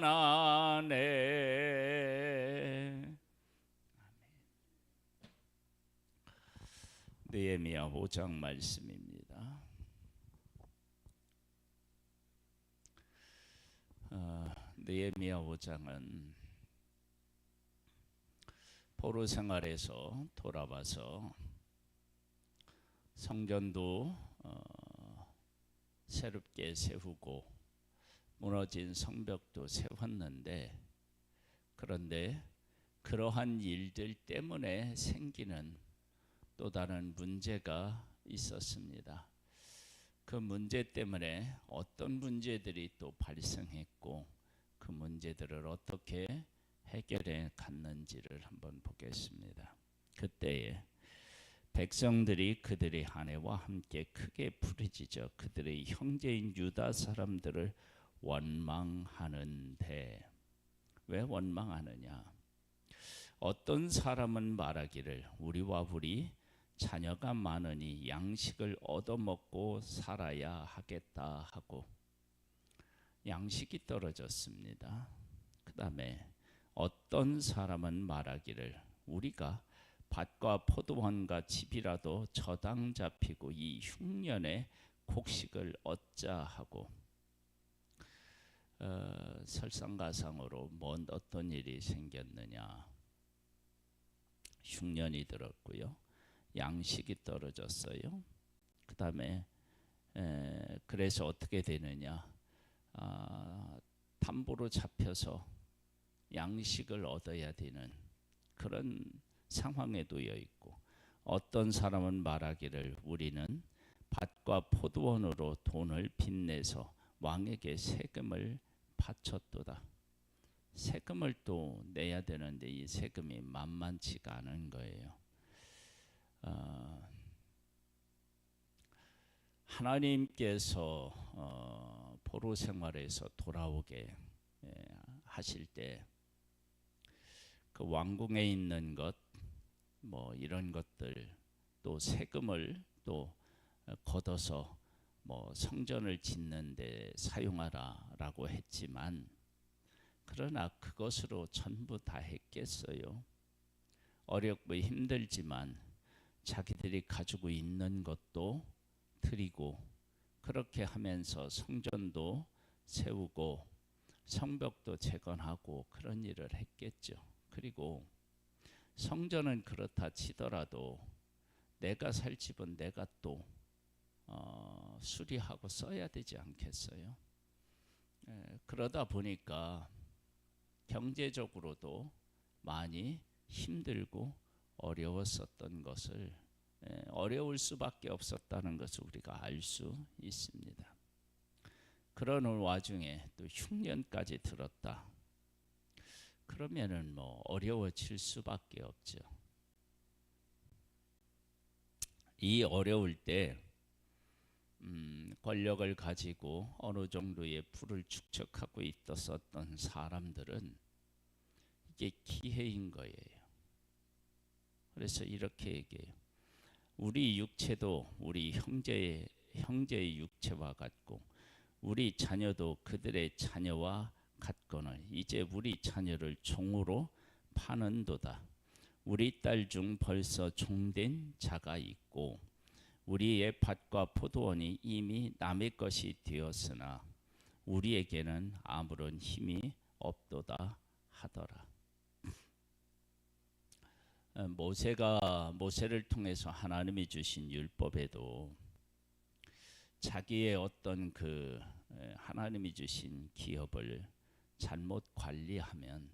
안에. 느헤미야 5장 말씀입니다. 느헤미야 5장은 포로 생활에서 돌아와서 성전도 새롭게 세우고 무너진 성벽도 세웠는데, 그런데 그러한 일들 때문에 생기는 또 다른 문제가 있었습니다. 그 문제 때문에 어떤 문제들이 또 발생했고 그 문제들을 어떻게 해결해 갔는지를 한번 보겠습니다. 그때에 백성들이 그들의 아내와 함께 크게 부르짖어 그들의 형제인 유다 사람들을 원망하는데, 왜 원망하느냐? 어떤 사람은 말하기를 우리와 우리 자녀가 많으니 양식을 얻어먹고 살아야 하겠다 하고, 양식이 떨어졌습니다. 그 다음에 어떤 사람은 말하기를 우리가 밭과 포도원과 집이라도 저당 잡히고 이 흉년에 곡식을 얻자 하고, 설상가상으로 어떤 일이 생겼느냐? 흉년이 들었고요, 양식이 떨어졌어요. 그 다음에 그래서 어떻게 되느냐? 담보로 잡혀서 양식을 얻어야 되는 그런 상황에 놓여 있고, 어떤 사람은 말하기를 우리는 밭과 포도원으로 돈을 빚내서 왕에게 세금을 바쳤도다. 세금을 또 내야 되는데 이 세금이 만만치가 않은 거예요. 하나님께서 포로 생활에서 돌아오게 하실 때 그 왕궁에 있는 것, 뭐 이런 것들, 또 세금을 또 걷어서 뭐 성전을 짓는데 사용하라라고 했지만, 그러나 그것으로 전부 다 했겠어요? 어렵고 힘들지만 자기들이 가지고 있는 것도 드리고, 그렇게 하면서 성전도 세우고 성벽도 재건하고 그런 일을 했겠죠. 그리고 성전은 그렇다 치더라도 내가 살 집은 내가 또 수리하고 써야 되지 않겠어요? 그러다 보니까 경제적으로도 많이 힘들고 어려웠었던 것을, 어려울 수밖에 없었다는 것을 우리가 알 수 있습니다. 그런 와중에 또 흉년까지 들었다. 그러면은 뭐 어려워질 수밖에 없죠. 이 어려울 때 권력을 가지고 어느 정도의 부를 축적하고 있었던 사람들은 이게 기회인 거예요. 그래서 이렇게 얘기해요. 우리 육체도 우리 형제의 육체와 같고 우리 자녀도 그들의 자녀와 같거늘 이제 우리 자녀를 종으로 파는도다. 우리 딸 중 벌써 종된 자가 있고 우리의 밭과 포도원이 이미 남의 것이 되었으나 우리에게는 아무런 힘이 없도다 하더라. 모세를 통해서 하나님이 주신 율법에도 자기의 어떤 그 하나님이 주신 기업을 잘못 관리하면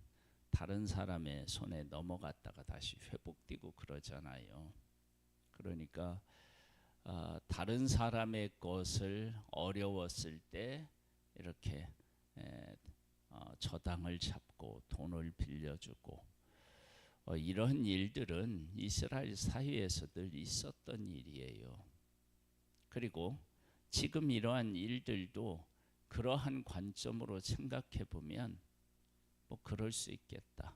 다른 사람의 손에 넘어갔다가 다시 회복되고 그러잖아요. 그러니까 다른 사람의 것을 어려웠을 때 이렇게 저당을 잡고 돈을 빌려주고, 이런 일들은 이스라엘 사회에서 늘 있었던 일이에요. 그리고 지금 이러한 일들도 그러한 관점으로 생각해 보면 뭐 그럴 수 있겠다,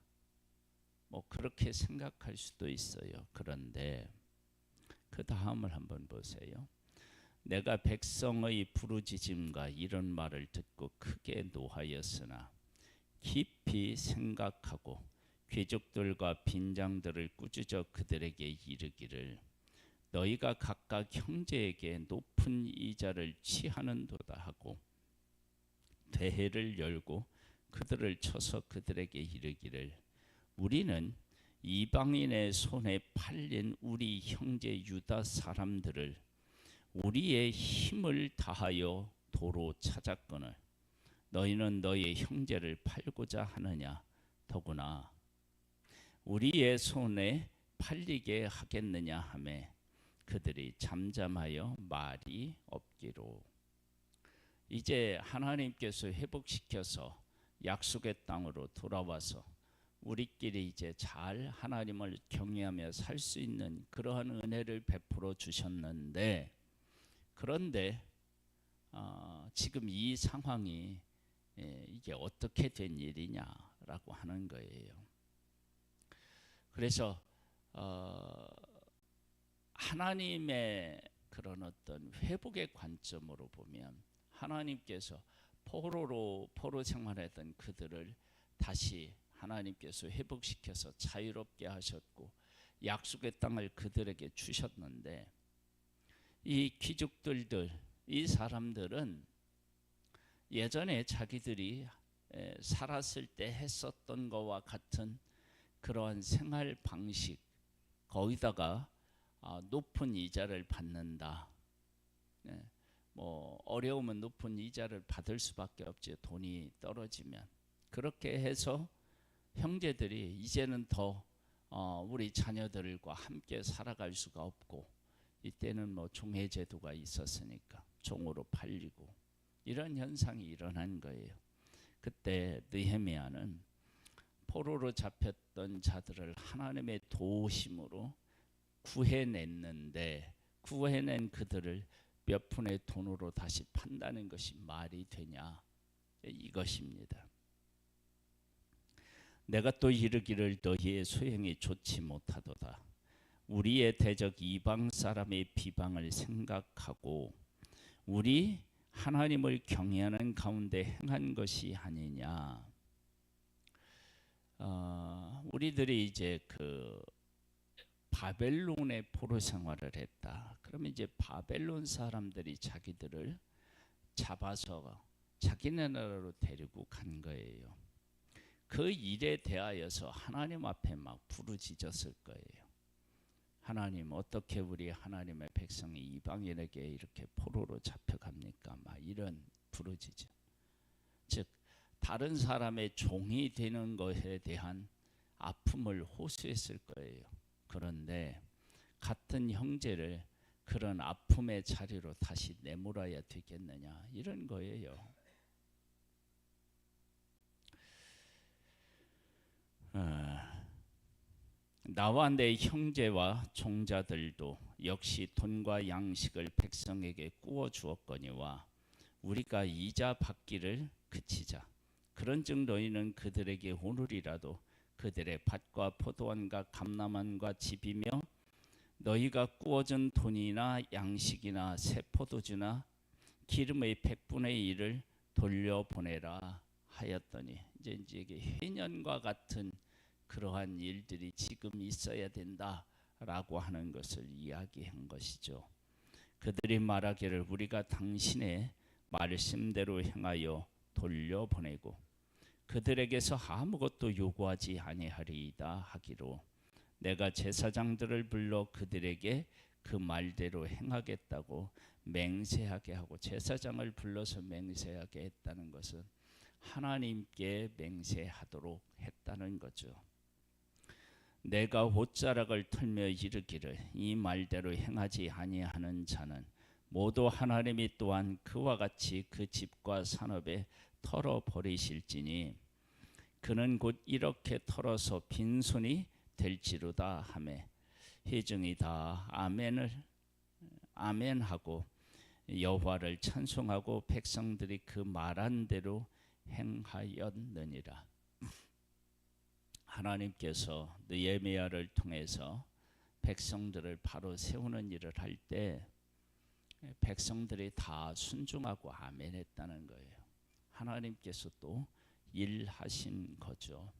뭐 그렇게 생각할 수도 있어요. 그런데 그 다음을 한번 보세요. 내가 백성의 부르짖음과 이런 말을 듣고 크게 노하였으나 깊이 생각하고 귀족들과 빈장들을 꾸짖어 그들에게 이르기를 너희가 각각 형제에게 높은 이자를 취하는도다 하고 대회를 열고 그들을 쳐서 그들에게 이르기를 우리는 이방인의 손에 팔린 우리 형제 유다 사람들을 우리의 힘을 다하여 도로 찾았거늘 너희는 너희의 형제를 팔고자 하느냐 더구나 우리의 손에 팔리게 하겠느냐 하매 그들이 잠잠하여 말이 없기로. 이제 하나님께서 회복시켜서 약속의 땅으로 돌아와서 우리끼리 이제 잘 하나님을 경외하며 살 수 있는 그러한 은혜를 베풀어 주셨는데 그런데 지금 이 상황이 이게 어떻게 된 일이냐라고 하는 거예요. 그래서 하나님의 그런 어떤 회복의 관점으로 보면 하나님께서 포로 생활했던 그들을 다시 하나님께서 회복시켜서 자유롭게 하셨고 약속의 땅을 그들에게 주셨는데 이 귀족들들 이 사람들은 예전에 자기들이 살았을 때 했었던 것과 같은 그러한 생활 방식 거기다가 높은 이자를 받는다. 뭐 어려우면 높은 이자를 받을 수밖에 없지 돈이 떨어지면 그렇게 해서 형제들이 이제는 더 우리 자녀들과 함께 살아갈 수가 없고 이때는 뭐 종해제도가 있었으니까 종으로 팔리고 이런 현상이 일어난 거예요. 그때 느헤미야는 포로로 잡혔던 자들을 하나님의 도우심으로 구해냈는데 구해낸 그들을 몇 푼의 돈으로 다시 판다는 것이 말이 되냐 이것입니다. 내가 또 이르기를 너희의 소행이 좋지 못하도다. 우리의 대적 이방 사람의 비방을 생각하고 우리 하나님을 경외하는 가운데 행한 것이 아니냐. 우리들이 이제 그 바벨론의 포로 생활을 했다. 그러면 이제 바벨론 사람들이 자기들을 잡아서 자기네 나라로 데리고 간 거예요. 그 일에 대하여서 하나님 앞에 막 부르짖었을 거예요. 하나님 어떻게 우리 하나님의 백성이 이방인에게 이렇게 포로로 잡혀갑니까? 막 이런 부르짖음. 즉 다른 사람의 종이 되는 것에 대한 아픔을 호소했을 거예요. 그런데 같은 형제를 그런 아픔의 자리로 다시 내몰아야 되겠느냐 이런 거예요. 나와 내 형제와 종자들도 역시 돈과 양식을 백성에게 꾸어 주었거니와 우리가 이자 받기를 그치자. 그런즉 너희는 그들에게 오늘이라도 그들의 밭과 포도원과 감람원과 집이며 너희가 꾸어준 돈이나 양식이나 새 포도주나 기름의 100분의 1을 돌려보내라 하였더니 이제 이게 회년과 같은 그러한 일들이 지금 있어야 된다라고 하는 것을 이야기한 것이죠. 그들이 말하기를 우리가 당신의 말씀대로 행하여 돌려보내고 그들에게서 아무것도 요구하지 아니하리이다 하기로 내가 제사장들을 불러 그들에게 그 말대로 행하겠다고 맹세하게 하고 제사장을 불러서 맹세하게 했다는 것은 하나님께 맹세하도록 했다는 거죠. 내가 옷자락을 털며 이르기를 이 말대로 행하지 아니하는 자는 모두 하나님이 또한 그와 같이 그 집과 산업에 털어버리실지니 그는 곧 이렇게 털어서 빈손이 될지로다 하매 회중이 다 아멘하고 여호와를 찬송하고 백성들이 그 말한 대로 행하였느니라. 하나님께서 느헤미야를 통해서 백성들을 바로 세우는 일을 할 때 백성들이 다 순종하고 아멘했다는 거예요. 하나님께서 또 일하신 거죠.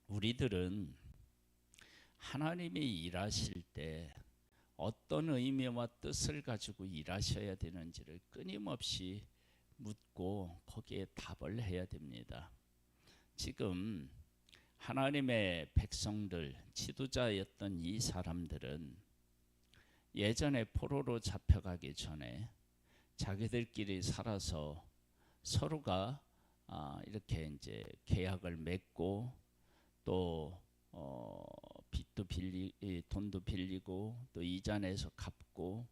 우리들은 하나님이 일하실 때 어떤 의미와 뜻을 가지고 일하셔야 되는지를 끊임없이 묻고 거기에 답을 해야 됩니다. 지금 하나님의 백성들, 지도자였던 이 사람들은 예전에 포로로 잡혀가기 전에 자기들끼리 살아서 서로가 이렇게 이제 계약을 맺고 또 돈도 빌리고 또 이자 내서 갚고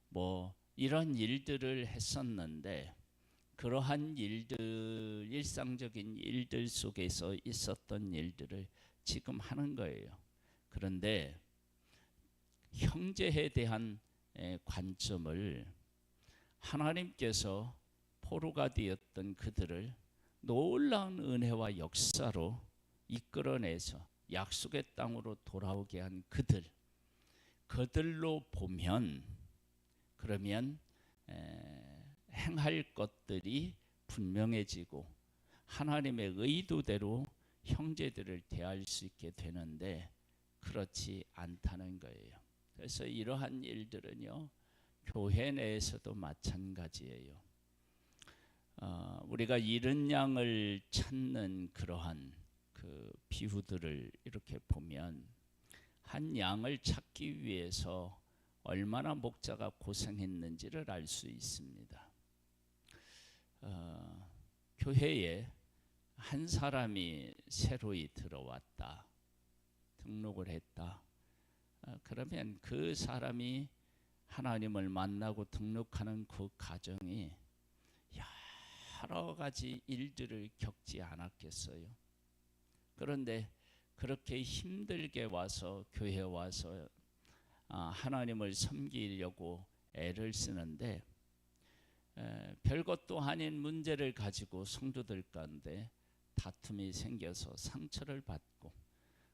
뭐 이런 일들을 했었는데, 그러한 일들, 일상적인 일들 속에서 있었던 일들을 지금 하는 거예요. 그런데 형제에 대한 관점을 하나님께서 포로가 되었던 그들을 놀라운 은혜와 역사로 이끌어내서 약속의 땅으로 돌아오게 한 그들로 보면, 그러면 행할 것들이 분명해지고 하나님의 의도대로 형제들을 대할 수 있게 되는데 그렇지 않다는 거예요. 그래서 이러한 일들은요, 교회 내에서도 마찬가지예요. 우리가 잃은 양을 찾는 그러한 그 비유들을 이렇게 보면 한 양을 찾기 위해서 얼마나 목자가 고생했는지를 알 수 있습니다. 교회에 한 사람이 새로이 들어왔다, 등록을 했다. 그러면 그 사람이 하나님을 만나고 등록하는 그 과정이 여러 가지 일들을 겪지 않았겠어요. 그런데 그렇게 힘들게 와서 교회에 와서 하나님을 섬기려고 애를 쓰는데 별것도 아닌 문제를 가지고 성도들 가운데 다툼이 생겨서 상처를 받고,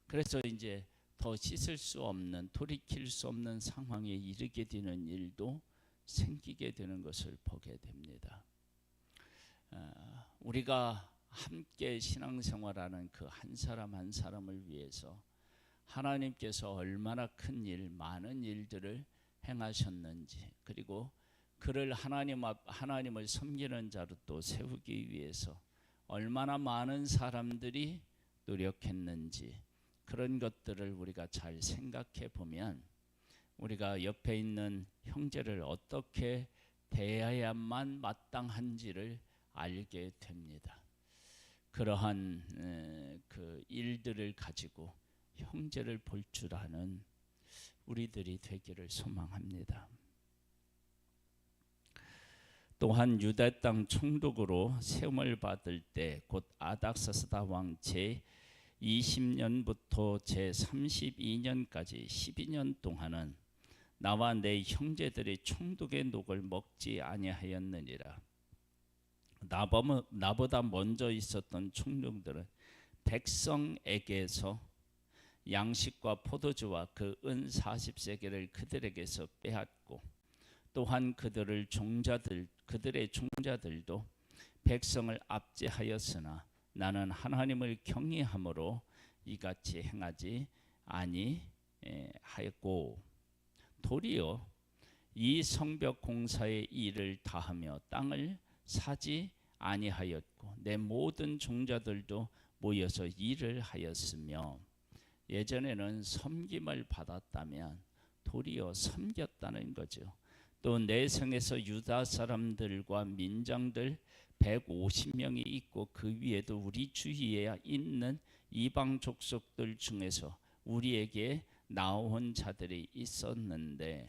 그래서 이제 더 씻을 수 없는, 돌이킬 수 없는 상황에 이르게 되는 일도 생기게 되는 것을 보게 됩니다. 우리가 함께 신앙생활하는 그 한 사람 한 사람을 위해서 하나님께서 얼마나 큰 일, 많은 일들을 행하셨는지, 그리고 그를 하나님을 섬기는 자로 또 세우기 위해서 얼마나 많은 사람들이 노력했는지, 그런 것들을 우리가 잘 생각해 보면 우리가 옆에 있는 형제를 어떻게 대해야만 마땅한지를 알게 됩니다. 그러한 그 일들을 가지고 형제를 볼 줄 아는 우리들이 되기를 소망합니다. 또한 유다 땅 총독으로 세움을 받을 때 곧 아닥사스다 왕 제 20년부터 제 32년까지 12년 동안은 나와 내 형제들이 총독의 녹을 먹지 아니하였느니라. 나보다 먼저 있었던 총독들은 백성에게서 양식과 포도주와 그 은 40세겔을 그들에게서 빼앗고, 또한 그들의 종자들도 백성을 압제하였으나 나는 하나님을 경외함으로 이같이 행하지 아니하였고, 도리어 이 성벽 공사의 일을 다하며 땅을 사지 아니하였고 내 모든 종자들도 모여서 일을 하였으며, 예전에는 섬김을 받았다면 도리어 섬겼다는 거죠. 또 내 성에서 유다 사람들과 민장들 150명이 있고 그 위에도 우리 주위에 있는 이방 족속들 중에서 우리에게 나온 자들이 있었는데,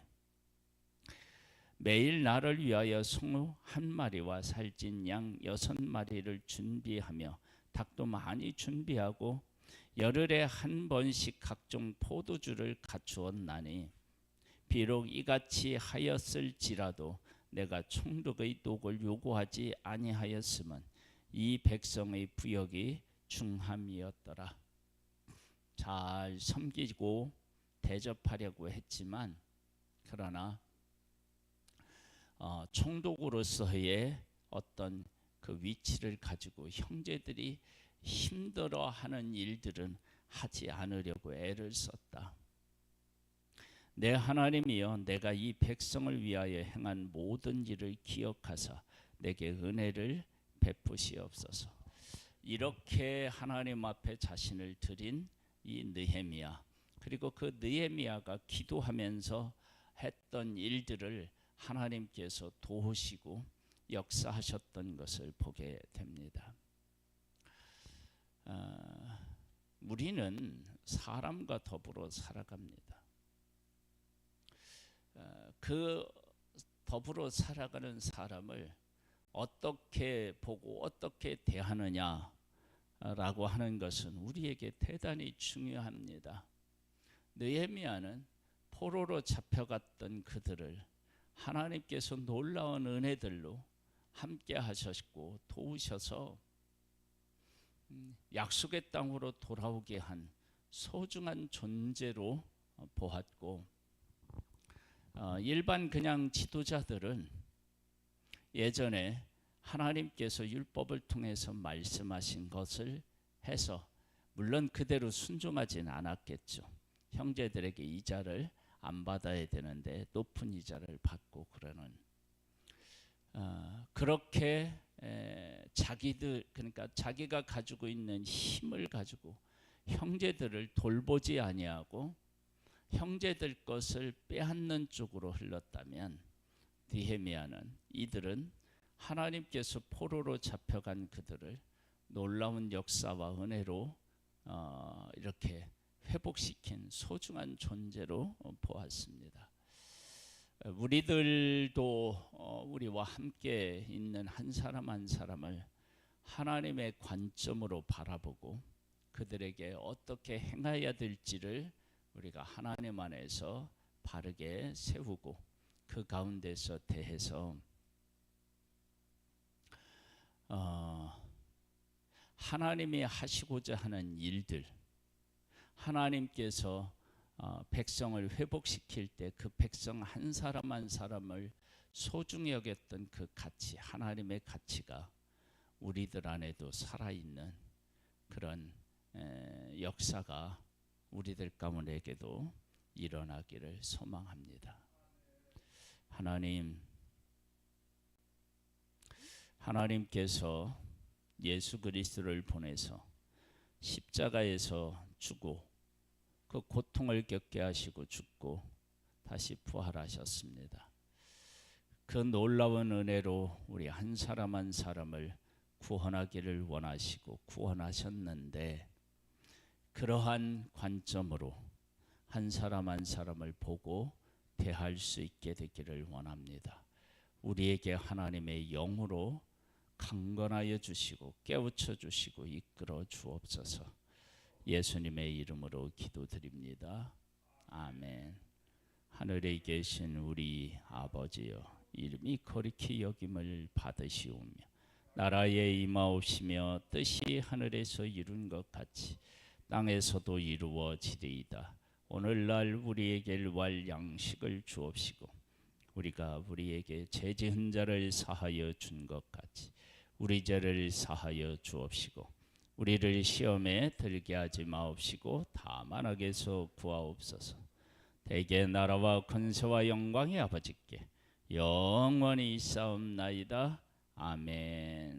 매일 나를 위하여 송우 1마리와 살찐 양 6마리를 준비하며 닭도 많이 준비하고 열흘에 한 번씩 각종 포도주를 갖추었나니, 비록 이같이 하였을지라도 내가 총독의 녹을 요구하지 아니하였음은 이 백성의 부역이 중함이었더라. 잘 섬기고 대접하려고 했지만, 그러나 총독으로서의 어떤 그 위치를 가지고 형제들이 힘들어하는 일들은 하지 않으려고 애를 썼다. 내 하나님이여, 내가 이 백성을 위하여 행한 모든 일을 기억하사 내게 은혜를 베푸시옵소서. 이렇게 하나님 앞에 자신을 드린 이 느헤미야, 그리고 그 느헤미야가 기도하면서 했던 일들을 하나님께서 도우시고 역사하셨던 것을 보게 됩니다. 우리는 사람과 더불어 살아갑니다. 그 더불어 살아가는 사람을 어떻게 보고 어떻게 대하느냐라고 하는 것은 우리에게 대단히 중요합니다. 느헤미야는 포로로 잡혀갔던 그들을 하나님께서 놀라운 은혜들로 함께 하셨고 도우셔서 약속의 땅으로 돌아오게 한 소중한 존재로 보았고, 일반 그냥 지도자들은 예전에 하나님께서 율법을 통해서 말씀하신 것을 해서 물론 그대로 순종하진 않았겠죠. 형제들에게 이자를 안 받아야 되는데 높은 이자를 받고 그러는, 그렇게 자기들, 그러니까 자기가 가지고 있는 힘을 가지고 형제들을 돌보지 아니하고 형제들 것을 빼앗는 쪽으로 흘렀다면, 느헤미야는 이들은 하나님께서 포로로 잡혀간 그들을 놀라운 역사와 은혜로 이렇게 회복시킨 소중한 존재로 보았습니다. 우리들도 우리와 함께 있는 한 사람 한 사람을 하나님의 관점으로 바라보고 그들에게 어떻게 행해야 될지를 우리가 하나님 안에서 바르게 세우고 그 가운데서 대해서 하나님이 하시고자 하는 일들, 하나님께서 백성을 회복시킬 때 그 백성 한 사람 한 사람을 소중히 여겼던 그 가치, 하나님의 가치가 우리들 안에도 살아있는 그런 역사가 우리들 가문에게도 일어나기를 소망합니다. 하나님께서 예수 그리스도를 보내서 십자가에서 죽고 그 고통을 겪게 하시고 죽고 다시 부활하셨습니다. 그 놀라운 은혜로 우리 한 사람 한 사람을 구원하기를 원하시고 구원하셨는데, 그러한 관점으로 한 사람 한 사람을 보고 대할 수 있게 되기를 원합니다. 우리에게 하나님의 영으로 강건하여 주시고 깨우쳐 주시고 이끌어 주옵소서. 예수님의 이름으로 기도드립니다. 아멘. 하늘에 계신 우리 아버지여, 이름이 거룩히 여김을 받으시오며 나라에 임하옵시며 뜻이 하늘에서 이룬 것 같이 땅에서도 이루어지리이다. 오늘날 우리에게 일할 양식을 주옵시고 우리가 우리에게 죄 지은 자를 사하여 준 것 같이 우리 죄를 사하여 주옵시고 우리를 시험에 들게 하지 마옵시고 다만 악에서 구하옵소서. 대개 나라와 권세와 영광이 아버지께 영원히 있사옵나이다. 아멘.